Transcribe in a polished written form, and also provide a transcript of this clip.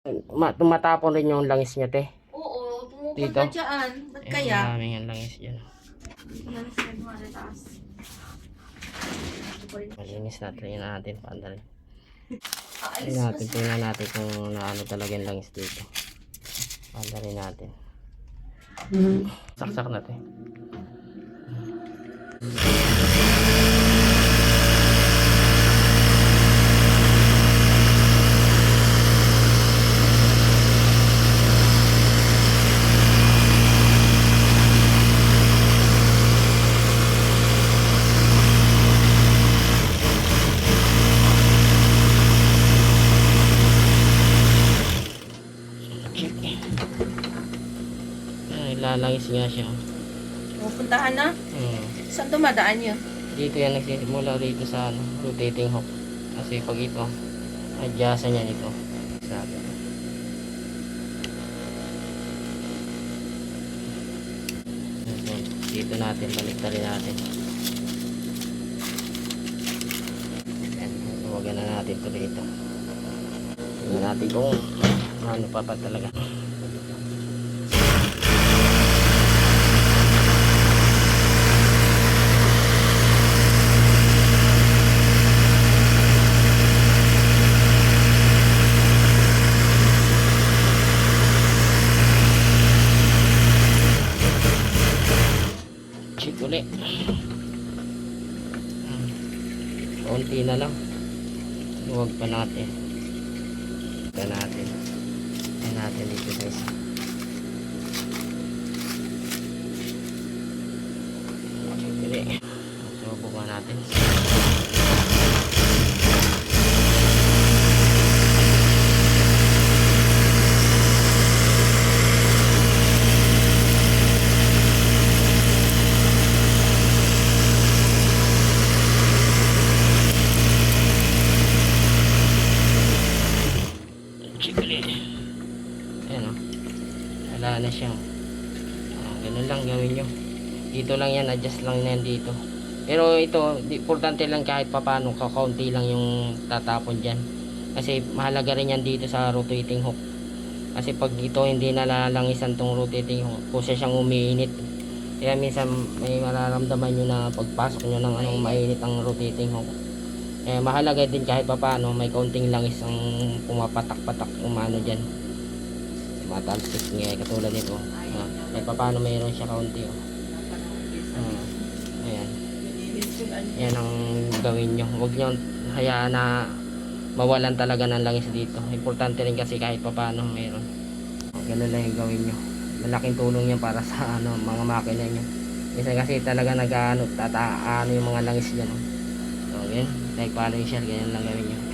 Tumatapon rin yung langis niya, te. Oo, Dito. pumupunta dyan. Ba't kaya? Maraming yung langis dyan. Langis na lumataas. Malinis natin pandali. Aalis pa siya. Tingnan natin kung naano talaga yung langis dito. Pandali natin. Saksak natin. Lalangis nga siya. Pupuntahan na? Saan dumadaan yun? Dito yan nagsisimula dito sa rotating hook. Kasi pag ito, adjustan yan ito. Sabi. Dito natin, baliktarin natin. Yan, huwagan na natin ito dito. Tingnan natin kung ano pa talaga. Check ulit. Konti na lang. Huwag pa natin. Ito natin. Ito natin dito guys. Check ulit. Subukan natin. Ayan o. Wala na siya. Ganun lang gawin nyo. Dito lang yan. Adjust lang na yan dito. Pero ito, importante lang kahit papano. Kakaunti lang yung tatapon dyan. Kasi mahalaga rin yan dito sa rotating hook. Kasi pag ito hindi nalalangisan tong rotating hook, kusa siyang umiinit. Kaya minsan may mararamdaman nyo na pagpasok nyo ng anong mainit ang rotating hook. Mahalaga din kahit papano may kaunting langis ang pumapatak-patak umano dyan. Matalsik nga katulad nito. Kahit papano mayroon siya kaunti. Ayan. Yan ang gawin nyo. Huwag nyo hayaan na mawalan talaga ng langis dito. Importante rin kasi kahit papano mayroon. Ganun lang yung gawin nyo. Malaking tulong yan para sa mga makina nyo. Minsan kasi talaga tataano yung mga langis dyan. So, yan. Like, follow and share. Ganyan lang gawin nyo.